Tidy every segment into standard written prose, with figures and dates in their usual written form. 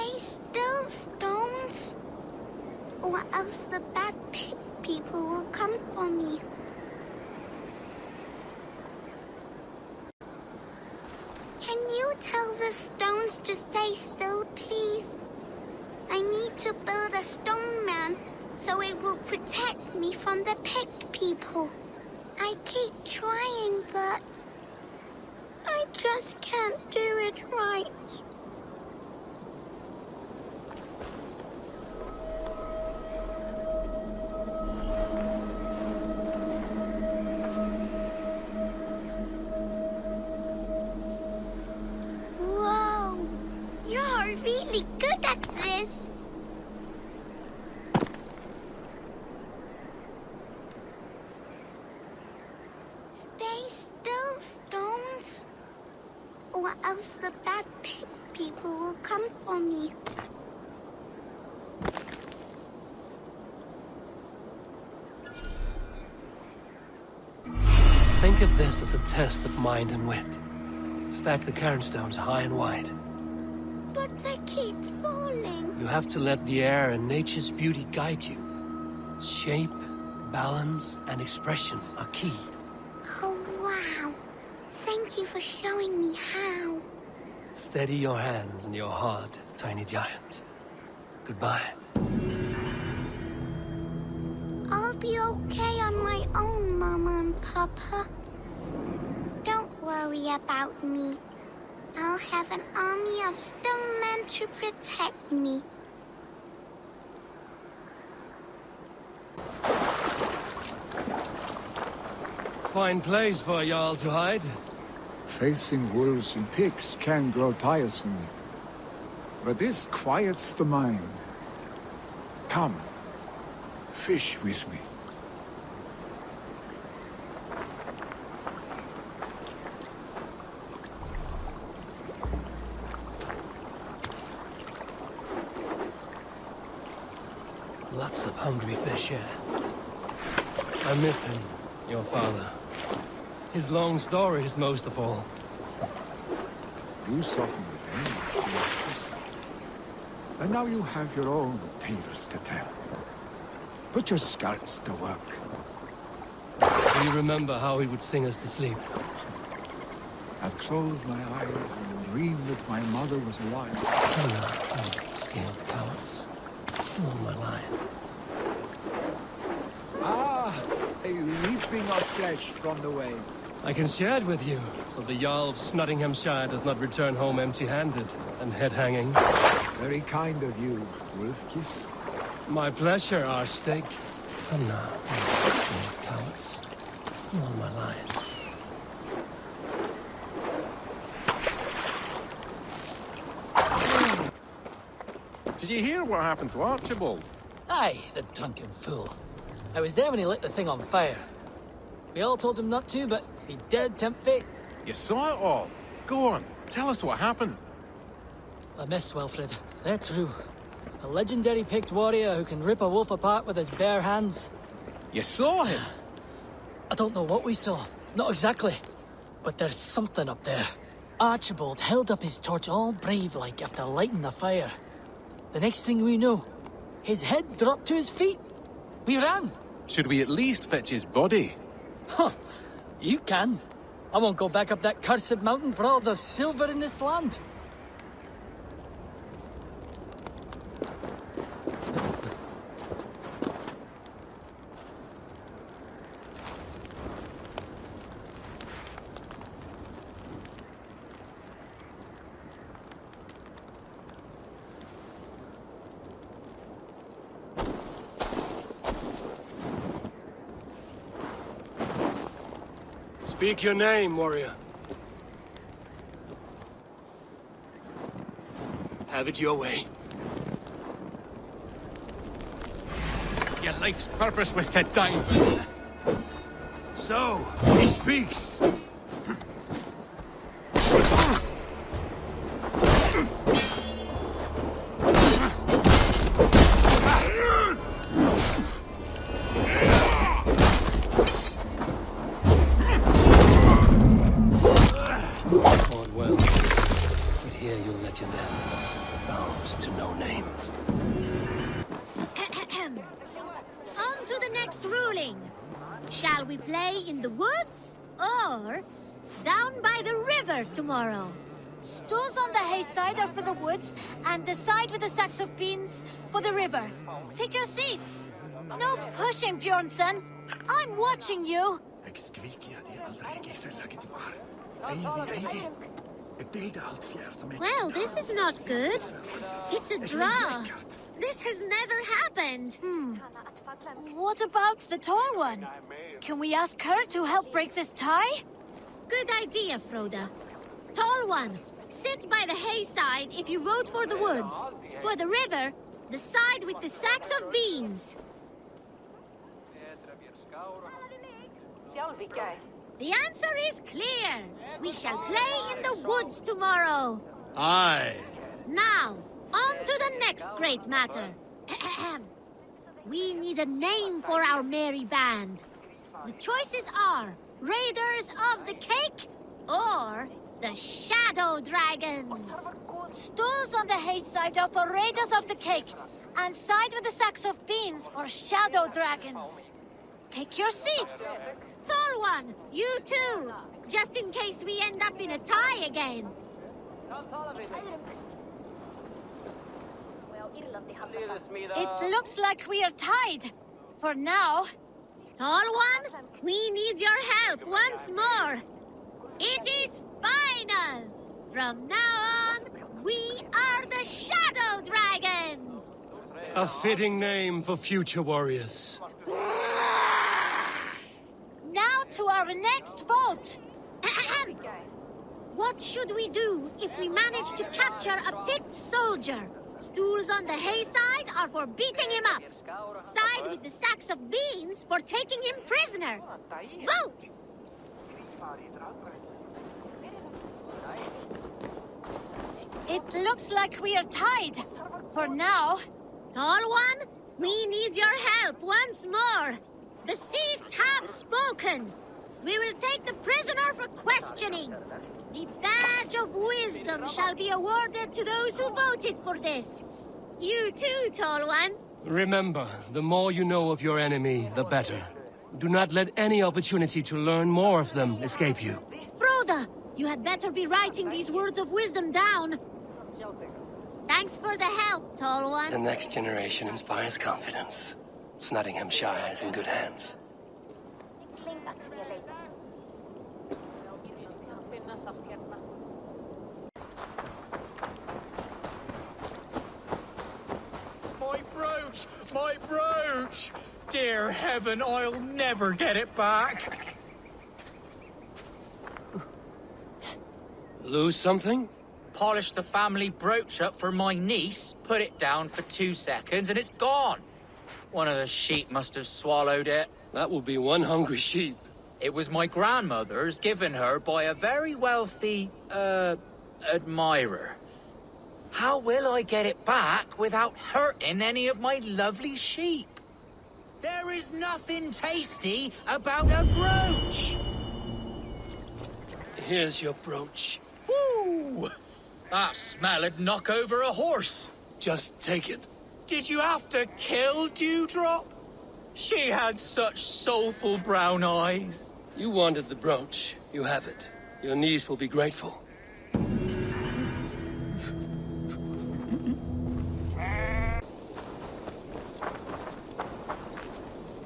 Stay still, stones, or else the bad people will come for me. Can you tell the stones to stay still, please? I need to build a stone man so it will protect me from the picked people. I keep trying, but I just can't do it right. Whoa, you're really good at this. Stay still, stones, or else the bad people will come for me. Think of this as a test of mind and wit. Stack the cairnstones high and wide. But they keep falling. You have to let the air and nature's beauty guide you. Shape, balance, and expression are key. Oh, wow. Thank you for showing me how. Steady your hands and your heart, tiny giant. Goodbye. I'll be okay on my own, Mama and Papa. Don't worry about me. I'll have an army of stone men to protect me. Fine place for a Jarl to hide. Facing wolves and pigs can grow tiresome, but this quiets the mind. Come, fish with me. Lots of hungry fish here. I miss him, your father. His long stories, most of all. You soften with him. And now you have your own tales to tell. Put your scouts to work. Do you remember how he would sing us to sleep? I'd close my eyes and dream that my mother was alive. Oh, scaled cowards. Oh, my lion. Ah, a leaping of flesh from the way. I can share it with you, so the Jarl of Snottinghamshire does not return home empty-handed and head-hanging. Very kind of you, Wolfkiss. My pleasure, Archstake. Come now, scaled cowards. Oh, my lion. Did you hear what happened to Archibald? Aye, the drunken fool. I was there when he lit the thing on fire. We all told him not to, but he dared tempt fate. You saw it all. Go on, tell us what happened. A miss, Wilfred. They're true. A legendary picked warrior who can rip a wolf apart with his bare hands. You saw him? I don't know what we saw. Not exactly. But there's something up there. Archibald held up his torch all brave-like after lighting the fire. The next thing we know, his head dropped to his feet. We ran. Should we at least fetch his body? Huh. You can. I won't go back up that cursed mountain for all the silver in this land. Speak your name, warrior. Have it your way. Your life's purpose was to die. So, he speaks. Fought well, but here your legend ends, bound to to no name. On to the next ruling. Shall we play in the woods or down by the river tomorrow? Stools on the hay side are for the woods, and the side with the sacks of beans for the river. Pick your seats. No pushing, Bjornsson. I'm watching you. Well, this is not good. It's a draw. This has never happened. What about the tall one? Can we ask her to help break this tie? Good idea, Froda. Tall one, sit by the hay side if you vote for the woods. For the river, the side with the sacks of beans. The answer is clear. We shall play in the woods tomorrow. Aye. Now, on to the next great matter. We need a name for our merry band. The choices are Raiders of the Cake or the Shadow Dragons. Stools on the hay side are for Raiders of the Cake, and side with the sacks of beans for Shadow Dragons. Pick your seats. Tall one, you too. Just in case we end up in a tie again. It looks like we are tied. For now. Tall one, we need your help once more. It is final. From now on, we are the Shadow Dragons. A fitting name for future warriors. Now to our next vote. What should we do if we manage to capture a picked soldier? Stools on the hay side are for beating him up. Side with the sacks of beans for taking him prisoner. Vote! It looks like we are tied. For now. Tall one, we need your help once more. The seats have spoken. We will take the prisoner for questioning. The badge of wisdom shall be awarded to those who voted for this. You too, Tall One. Remember, the more you know of your enemy, the better. Do not let any opportunity to learn more of them escape you. Froda, you had better be writing these words of wisdom down. Thanks for the help, Tall One. The next generation inspires confidence. Nottinghamshire is in good hands. My brooch! My brooch! Dear heaven, I'll never get it back. Lose something? Polished the family brooch up for my niece, put it down for 2 seconds, and it's gone. One of the sheep must have swallowed it. That will be one hungry sheep. It was my grandmother's, given her by a very wealthy, admirer. How will I get it back without hurting any of my lovely sheep? There is nothing tasty about a brooch! Here's your brooch. Woo! That smell'd knock over a horse. Just take it. Did you have to kill Dewdrop? She had such soulful brown eyes. You wanted the brooch. You have it. Your niece will be grateful.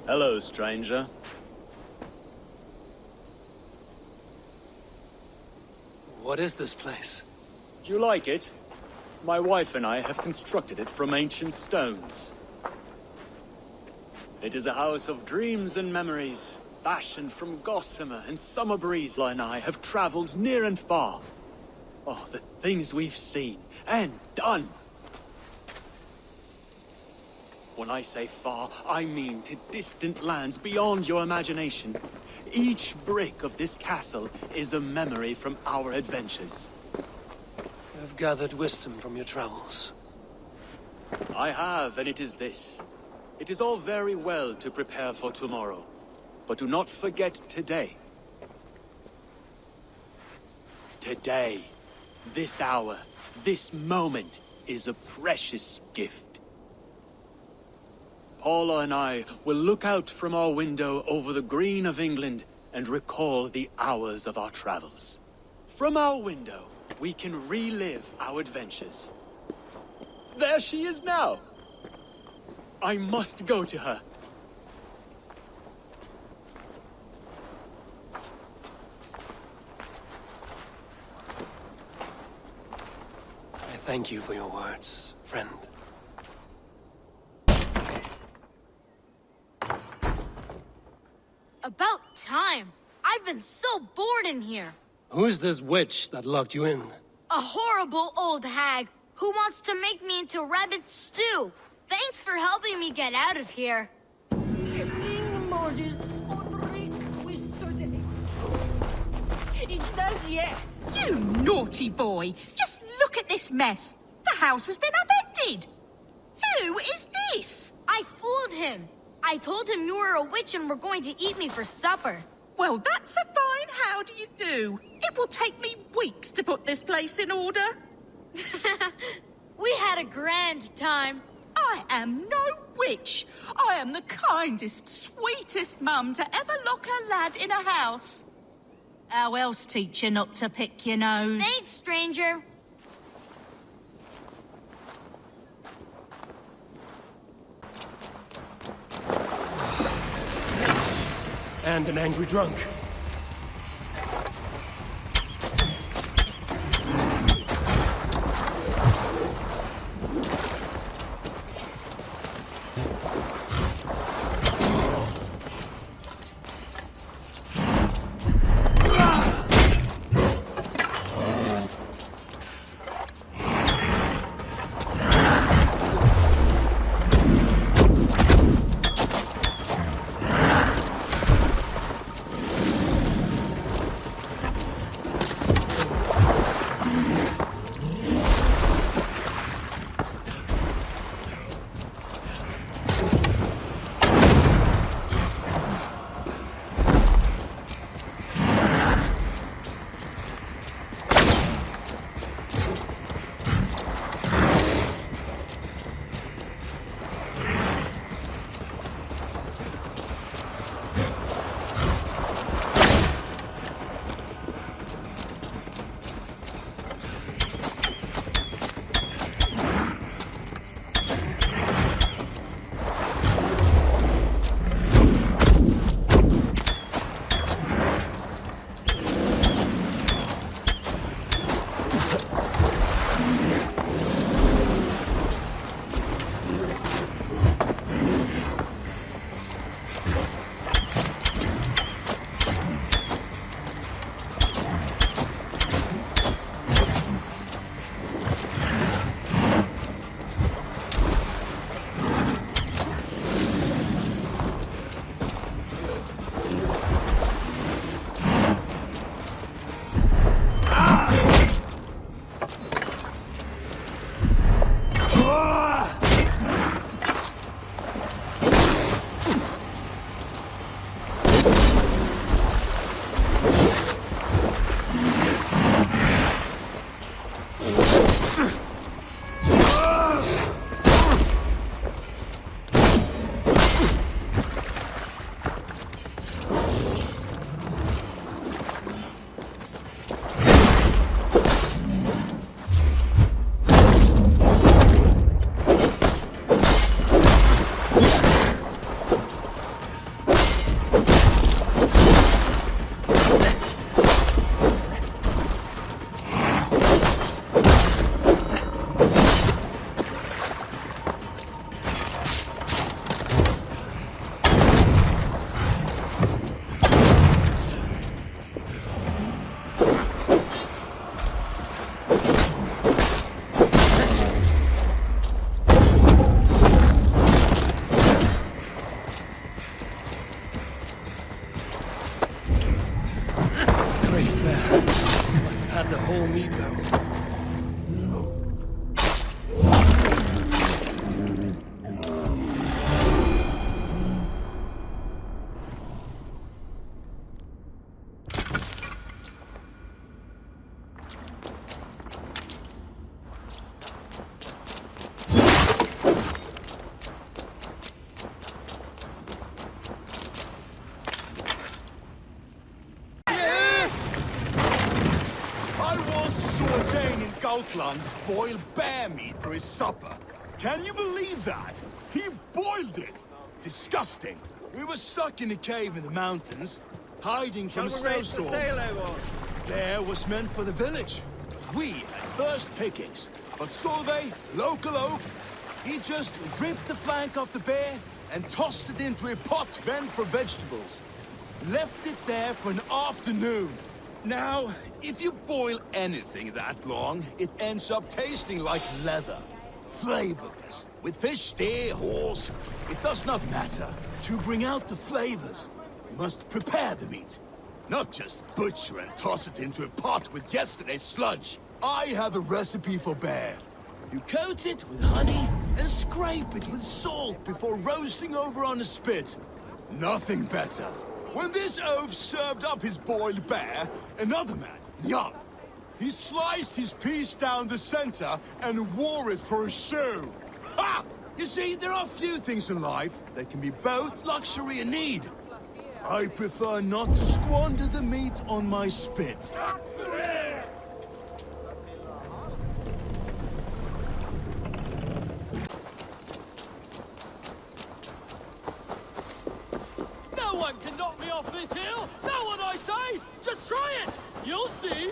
Hello, stranger. What is this place? Do you like it? My wife and I have constructed it from ancient stones. It is a house of dreams and memories, fashioned from gossamer and summer breeze. And I have traveled near and far. Oh, the things we've seen and done. When I say far, I mean to distant lands beyond your imagination. Each brick of this castle is a memory from our adventures. You have gathered wisdom from your travels. I have, and it is this. It is all very well to prepare for tomorrow, but do not forget today. Today, this hour, this moment, is a precious gift. Paula and I will look out from our window over the green of England and recall the hours of our travels. From our window, we can relive our adventures. There she is now. I must go to her. I thank you for your words, friend. About time. I've been so bored in here. Who's this witch that locked you in? A horrible old hag who wants to make me into rabbit stew. Thanks for helping me get out of here. You naughty boy! Just look at this mess. The house has been upended. Who is this? I fooled him. I told him you were a witch and were going to eat me for supper. Well, that's a fine how do you do. It will take me weeks to put this place in order. We had a grand time. I am no witch. I am the kindest, sweetest mum to ever lock her lad in a house. How else teach you not to pick your nose? Thanks, stranger. And an angry drunk. Outland boil bear meat for his supper. Can you believe that? He boiled it! Disgusting. We were stuck in a cave in the mountains, hiding from a snowstorm. Bear was meant for the village, but we had first pickings. But Solveig, local oaf, he just ripped the flank off the bear and tossed it into a pot meant for vegetables. Left it there for an afternoon. Now, if you boil anything that long, it ends up tasting like leather. Flavorless. With fish, steer, horse, it does not matter. To bring out the flavors, you must prepare the meat. Not just butcher and toss it into a pot with yesterday's sludge. I have a recipe for bear. You coat it with honey and scrape it with salt before roasting over on a spit. Nothing better. When this oaf served up his boiled bear, another man, young, he sliced his piece down the center and wore it for a shoe. Ha! You see, there are few things in life that can be both luxury and need. I prefer not to squander the meat on my spit. No one can knock me off this hill! No one, I say! Just try it! You'll see!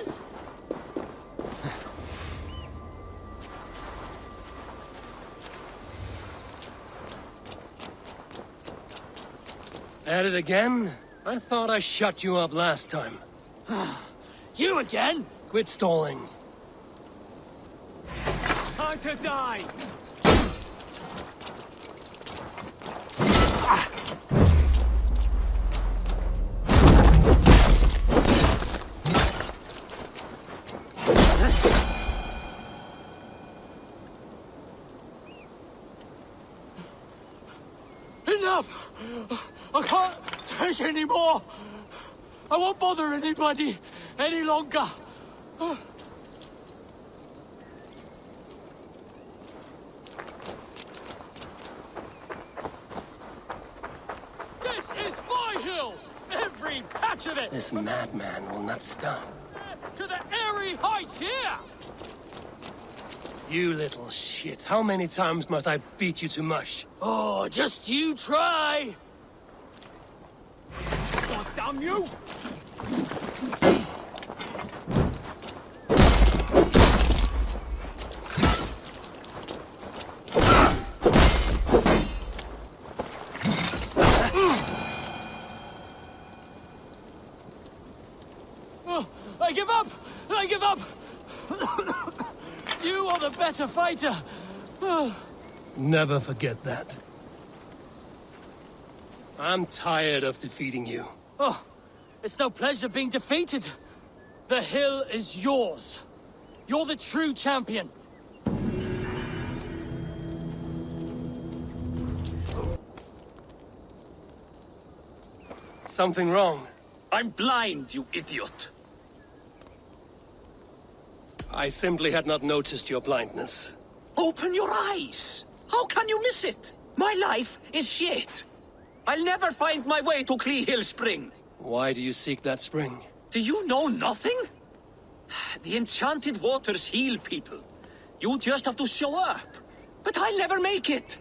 At it again? I thought I shut you up last time. You again? Quit stalling. Time to die! Enough! I can't take any more! I won't bother anybody any longer! This is my hill! Every patch of it! This madman will not stop. To the airy heights here! You little shit. How many times must I beat you to mush? Oh, just you try! God damn you! Oh, I give up! I give up! You are the better fighter! Never forget that. I'm tired of defeating you. Oh, it's no pleasure being defeated. The hill is yours. You're the true champion. Something wrong. I'm blind, you idiot. I simply had not noticed your blindness. Open your eyes. How can you miss it? My life is shit. I'll never find my way to Clee Hill Spring. Why do you seek that spring? Do you know nothing? The enchanted waters heal people. You just have to show up. But I'll never make it.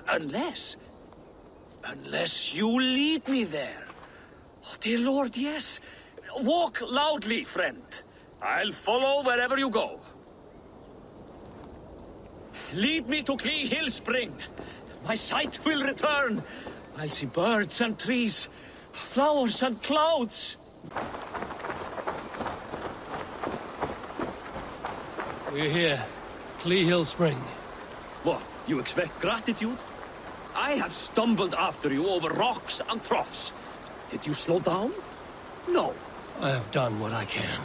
Unless you lead me there. Oh, dear Lord, yes. Walk loudly, friend. I'll follow wherever you go. Lead me to Clee Hill Spring. My sight will return. I'll see birds and trees, flowers and clouds. We're here. Clee Hill Spring. What, you expect gratitude? I have stumbled after you over rocks and troughs. Did you slow down? No. I have done what I can.